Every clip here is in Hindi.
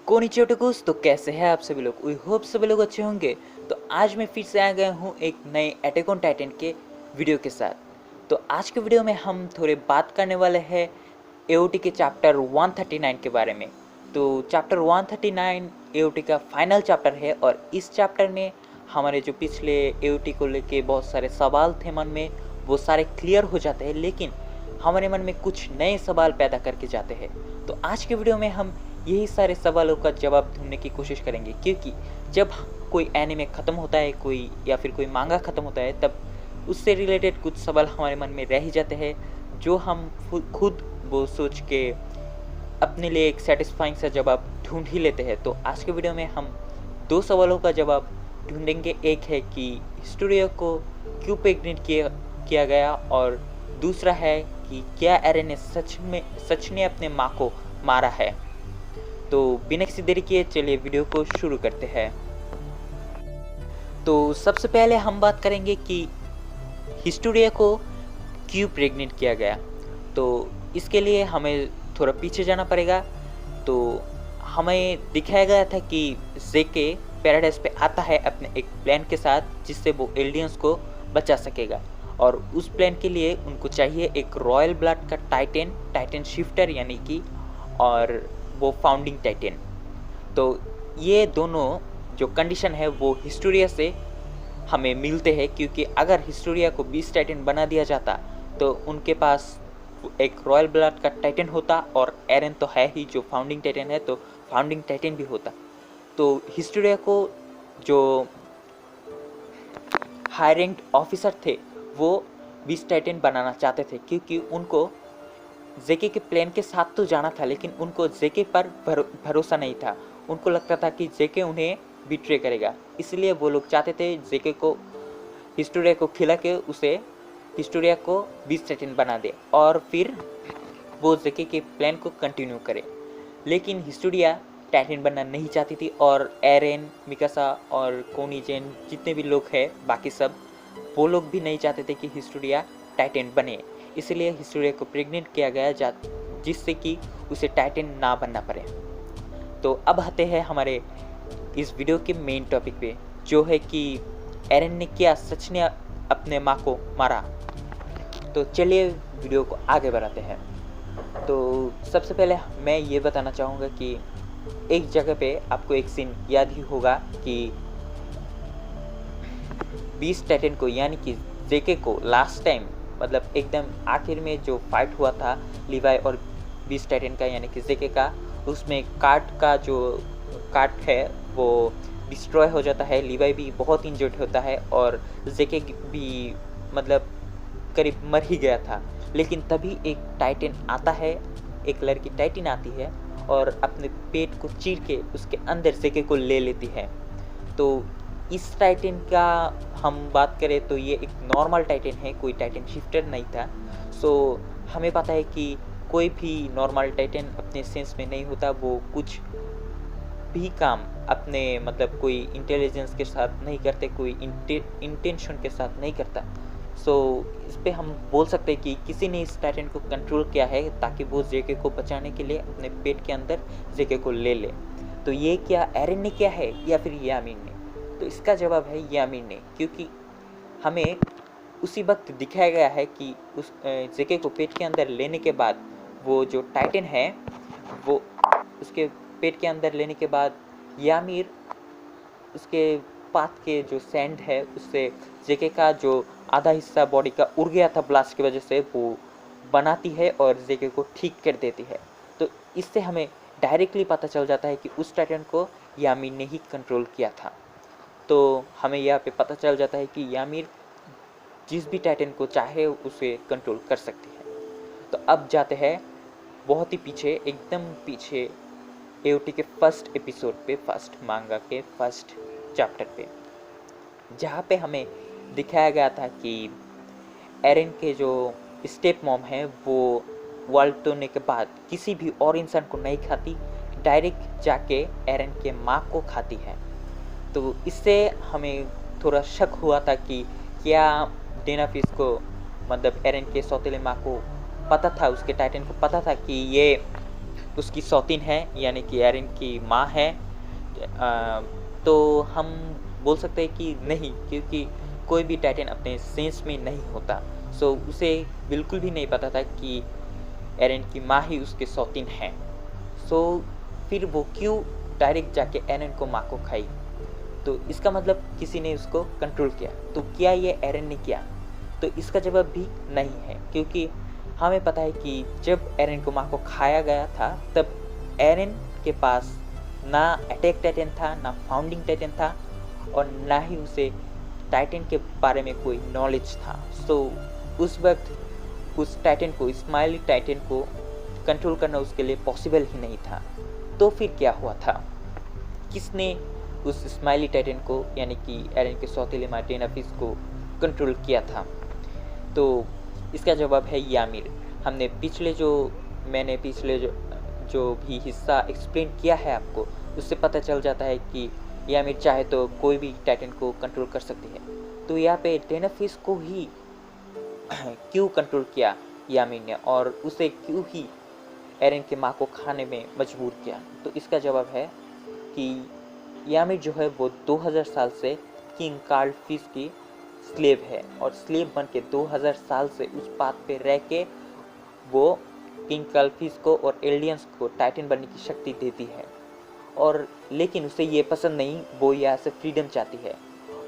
कोनिचिवा टकुस। तो कैसे हैं आप सभी लोग? वी होप सभी लोग अच्छे होंगे। तो आज मैं फिर से आ गया हूँ एक नए अटैक ऑन टाइटन के वीडियो के साथ। तो आज के वीडियो में हम थोड़े बात करने वाले हैं एओटी के चैप्टर 139 के बारे में। तो चैप्टर 139 एओटी का फाइनल चैप्टर है और इस चैप्टर में हमारे जो पिछले एओटी को लेके बहुत सारे सवाल थे मन में, वो सारे क्लियर हो जाते हैं, लेकिन हमारे मन में कुछ नए सवाल पैदा करके जाते हैं। तो आज के वीडियो में हम यही सारे सवालों का जवाब ढूंढने की कोशिश करेंगे, क्योंकि जब कोई एनिमे ख़त्म होता है, कोई या फिर कोई मांगा ख़त्म होता है, तब उससे रिलेटेड कुछ सवाल हमारे मन में रह ही जाते हैं, जो हम खुद वो सोच के अपने लिए एक सेटिस्फाइंग सा जवाब ढूंढ ही लेते हैं। तो आज के वीडियो में हम दो सवालों का जवाब ढूंढेंगे। एक है कि हिस्टोरिया को क्यों प्रेग्नेंट किया गया, और दूसरा है कि क्या एरन ने सच में अपने माँ को मारा है। तो बिना किसी देरी किए चलिए वीडियो को शुरू करते हैं। तो सबसे पहले हम बात करेंगे कि हिस्टोरिया को क्यों प्रेग्नेंट किया गया। तो इसके लिए हमें थोड़ा पीछे जाना पड़ेगा। तो हमें दिखाया गया था कि जेके पैराडाइज पे आता है अपने एक प्लान के साथ, जिससे वो एल्डियंस को बचा सकेगा, और उस प्लान के लिए उनको चाहिए एक रॉयल ब्लड का टाइटन शिफ्टर यानी कि, और वो फाउंडिंग टाइटन। तो ये दोनों जो कंडीशन है वो हिस्टोरिया से हमें मिलते हैं, क्योंकि अगर हिस्टोरिया को 20 टाइटन बना दिया जाता तो उनके पास एक रॉयल ब्लड का टाइटन होता, और एरन तो है ही जो फाउंडिंग टाइटन है, तो फाउंडिंग टाइटन भी होता। तो हिस्टोरिया को जो हाई रैंक्ड ऑफिसर थे वो 20 टाइटन बनाना चाहते थे, क्योंकि उनको जेके के प्लान के साथ तो जाना था, लेकिन उनको जेके पर भरोसा नहीं था। उनको लगता था कि जेके उन्हें बिट्रे करेगा, इसलिए वो लोग चाहते थे जेके को हिस्टोरिया को खिला के उसे हिस्टोरिया को 20 टाइटन बना दे, और फिर वो जेके के प्लान को कंटिन्यू करे। लेकिन हिस्टोरिया टाइटन बनना नहीं चाहती थी, और एरेन, मिकासा और कोनिजेन जितने भी लोग हैं बाकी सब, वो लोग भी नहीं चाहते थे कि हिस्टोरिया टाइटन बने। इसलिए हिस्टोरिया को प्रेग्नेंट किया गया, जिससे कि उसे टाइटन ना बनना पड़े। तो अब आते हैं हमारे इस वीडियो के मेन टॉपिक पे, जो है कि एरन ने क्या सच ने अपने माँ को मारा। तो चलिए वीडियो को आगे बढ़ाते हैं। तो सबसे पहले मैं ये बताना चाहूँगा कि एक जगह पे आपको एक सीन याद ही होगा कि 20 टाइटन को यानी कि जेके को लास्ट टाइम, मतलब एकदम आखिर में जो फाइट हुआ था लिवाई और 20 टाइटन का यानी कि जेके का, उसमें कार्ट है वो डिस्ट्रॉय हो जाता है। लिवाई भी बहुत इंजर्ड होता है, और जेके भी मतलब करीब मर ही गया था। लेकिन तभी एक टाइटन आता है, एक लड़की टाइटन आती है और अपने पेट को चीर के उसके अंदर जेके को ले लेती है। तो इस टाइटन का हम बात करें तो ये एक नॉर्मल टाइटन है, कोई टाइटन शिफ्टर नहीं था। सो हमें पता है कि कोई भी नॉर्मल टाइटन अपने सेंस में नहीं होता, वो कुछ भी काम अपने मतलब कोई इंटेलिजेंस के साथ नहीं करते, कोई इंटेंशन के साथ नहीं करता। सो इस पे हम बोल सकते हैं कि किसी ने इस टाइटन को कंट्रोल किया है, ताकि वो जेके को बचाने के लिए अपने पेट के अंदर जेके को ले ले। तो ये क्या एरन ने किया है या फिर यामीन ने? तो इसका जवाब है यामीन ने, क्योंकि हमें उसी वक्त दिखाया गया है कि उस जेके को पेट के अंदर लेने के बाद वो जो टाइटन है वो उसके पेट के अंदर लेने के बाद यामीर उसके पाथ के जो सैंड है उससे जेके का जो आधा हिस्सा बॉडी का उड़ गया था ब्लास्ट की वजह से, वो बनाती है और जेके को ठीक कर देती है। तो इससे हमें डायरेक्टली पता चल जाता है कि उस टाइटन को यामीर ने ही कंट्रोल किया था। तो हमें यहाँ पे पता चल जाता है कि यामीर जिस भी टाइटन को चाहे उसे कंट्रोल कर सकती है। तो अब जाते हैं बहुत ही पीछे, एकदम पीछे, एओटी के फर्स्ट एपिसोड पे, फर्स्ट मांगा के फर्स्ट चैप्टर पे, जहाँ पे हमें दिखाया गया था कि एरन के जो स्टेप मॉम है वो वर्ल्ड तोड़ने के बाद किसी भी और इंसान को नहीं खाती, डायरेक्ट जाके एरन के माँ को खाती है। तो इससे हमें थोड़ा शक हुआ था कि क्या डेनाफिस को, मतलब एरन के सौतेले माँ को पता था, उसके टाइटन को पता था कि ये उसकी सौतीन है, यानी कि एरन की माँ है, तो हम बोल सकते हैं कि नहीं, क्योंकि कोई भी टाइटन अपने सेंस में नहीं होता। सो उसे बिल्कुल भी नहीं पता था कि एरन की माँ ही उसके सौतीन है। सो फिर वो क्यों डायरेक्ट जाके एरन को माँ को खाई? तो इसका मतलब किसी ने उसको कंट्रोल किया। तो क्या ये एरन ने किया? तो इसका जवाब भी नहीं है, क्योंकि हमें पता है कि जब एरन को माँ को खाया गया था तब एरन के पास ना अटैक टाइटन था, ना फाउंडिंग टाइटन था, और ना ही उसे टाइटन के बारे में कोई नॉलेज था। सो उस वक्त उस टाइटन को, स्माइली टाइटन को कंट्रोल करना उसके लिए पॉसिबल ही नहीं था। तो फिर क्या हुआ था? किसने उस स्माइली टाइटन को, यानी कि एरन के सौतेले माँ डेनाफिस को कंट्रोल किया था? तो इसका जवाब है यामिर। मैंने पिछले जो भी हिस्सा एक्सप्लेन किया है आपको, उससे पता चल जाता है कि यामिर चाहे तो कोई भी टाइटन को कंट्रोल कर सकती है। तो यहाँ पे डेनाफिस को ही क्यों कंट्रोल किया यामिर ने, और उसे क्यों ही एरन के माँ को खाने में मजबूर किया? तो इसका जवाब है कि यामिर जो है वो 2000 साल से किंग कार्ल फिश की स्लेव है, और स्लेव बन के 2000 साल से उस पाथ पे रह के वो किंग कार्ल फिश को और एलियंस को टाइटन बनने की शक्ति देती है। और लेकिन उसे ये पसंद नहीं, वो यहाँ से फ्रीडम चाहती है,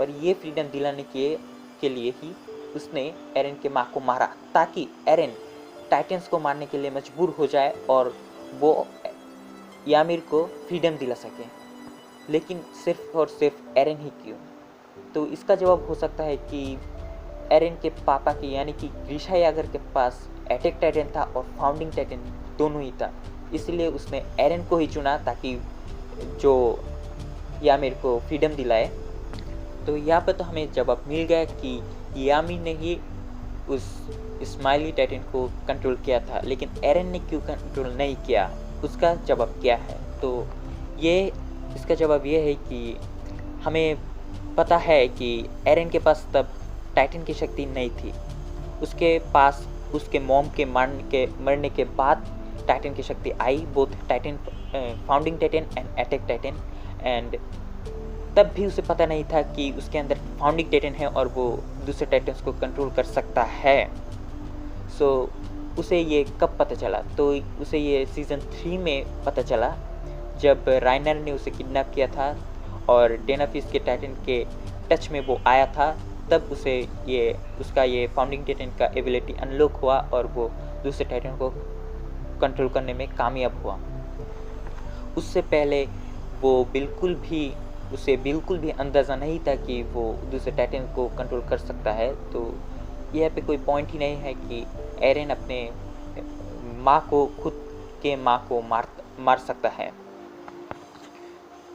और ये फ्रीडम दिलाने के लिए ही उसने एरन के माँ को मारा, ताकि एरन टाइटन्स को मारने के लिए मजबूर हो जाए और वो यामिर को फ्रीडम दिला सके। लेकिन सिर्फ और सिर्फ एरन ही क्यों? तो इसका जवाब हो सकता है कि एरन के पापा की, यानी कि ग्रीशा यागर के पास अटैक टाइटन था और फाउंडिंग टाइटन दोनों ही था, इसलिए उसने एरन को ही चुना ताकि जो यामिर को फ्रीडम दिलाए। तो यहाँ पर तो हमें जवाब मिल गया कि यामिर ने ही उस स्माइली टाइटन को कंट्रोल किया था, लेकिन एरन ने क्यों कंट्रोल नहीं किया? उसका जवाब क्या है? तो इसका जवाब ये है कि हमें पता है कि एरन के पास तब टाइटन की शक्ति नहीं थी। उसके पास उसके मॉम के मरने के बाद टाइटन की शक्ति आई, both titan, founding titan and attack titan. And तब भी उसे पता नहीं था कि उसके अंदर फाउंडिंग टाइटन है और वो दूसरे टाइटन्स को कंट्रोल कर सकता है। सो उसे ये कब पता चला? तो उसे ये सीज़न 3 में पता चला, जब राइनर ने उसे किडनैप किया था और डेनाफिस के टाइटन के टच में वो आया था, तब उसे उसका ये फाउंडिंग टाइटन का एबिलिटी अनलॉक हुआ और वो दूसरे टाइटन को कंट्रोल करने में कामयाब हुआ। उससे पहले उसे बिल्कुल भी अंदाज़ा नहीं था कि वो दूसरे टाइटन को कंट्रोल कर सकता है। तो यह पे कोई पॉइंट ही नहीं है कि एरन अपने खुद के माँ को मार सकता है।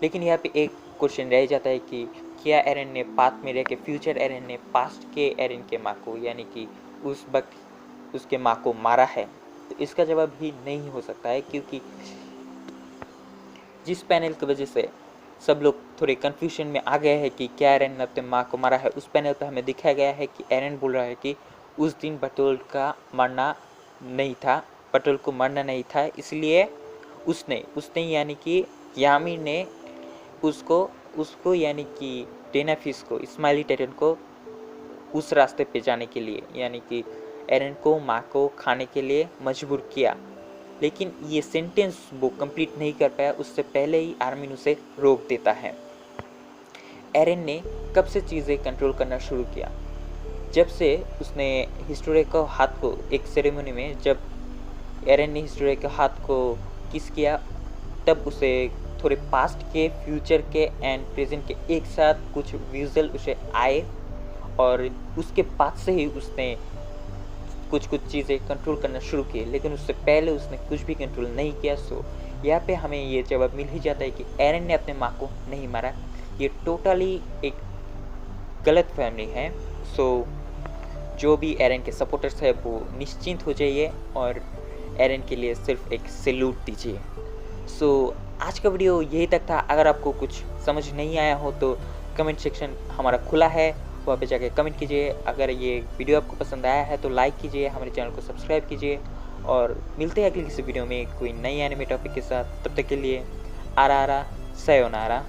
लेकिन यहाँ पे एक क्वेश्चन रह जाता है कि क्या एरन ने पास्ट में रह के, फ्यूचर एरन ने पास्ट के एरन के माँ को, यानी कि उस वक्त उसके माँ को मारा है? तो इसका जवाब भी नहीं हो सकता है, क्योंकि जिस पैनल की वजह से सब लोग थोड़े कन्फ्यूजन में आ गए हैं कि क्या एरन ने अपने माँ को मारा है, उस पैनल पर हमें दिखाया गया है कि एरन बोल रहा है कि उस दिन बटोल को मरना नहीं था, इसलिए उसने यानी कि यामिर ने उसको यानी कि डेनाफिस को, स्माइली टाइटन को उस रास्ते पे जाने के लिए, यानी कि एरन को माँ को खाने के लिए मजबूर किया। लेकिन ये सेंटेंस वो कंप्लीट नहीं कर पाया, उससे पहले ही आर्मिन उसे रोक देता है। एरन ने कब से चीज़ें कंट्रोल करना शुरू किया? जब से उसने हिस्टोरिया के हाथ को, एक सेरेमनी में जब एरन ने हिस्टोरिया के हाथ को किस किया, तब उसे थोड़े पास्ट के, फ्यूचर के एंड प्रेजेंट के एक साथ कुछ विजुअल उसे आए, और उसके बाद से ही उसने कुछ चीज़ें कंट्रोल करना शुरू किए। लेकिन उससे पहले उसने कुछ भी कंट्रोल नहीं किया। सो यहाँ पे हमें ये जवाब मिल ही जाता है कि एरन ने अपने माँ को नहीं मारा। ये टोटली एक गलत फहमी है। सो जो भी एरन के सपोर्टर्स है वो निश्चिंत हो जाइए और एरन के लिए सिर्फ एक सैल्यूट दीजिए। सो आज का वीडियो यही तक था। अगर आपको कुछ समझ नहीं आया हो तो कमेंट सेक्शन हमारा खुला है, वहाँ पे जाके कमेंट कीजिए। अगर ये वीडियो आपको पसंद आया है तो लाइक कीजिए, हमारे चैनल को सब्सक्राइब कीजिए और मिलते हैं अगली किसी वीडियो में कोई नई एनिमे टॉपिक के साथ। तब तक के लिए आरा आरा सयोनारा।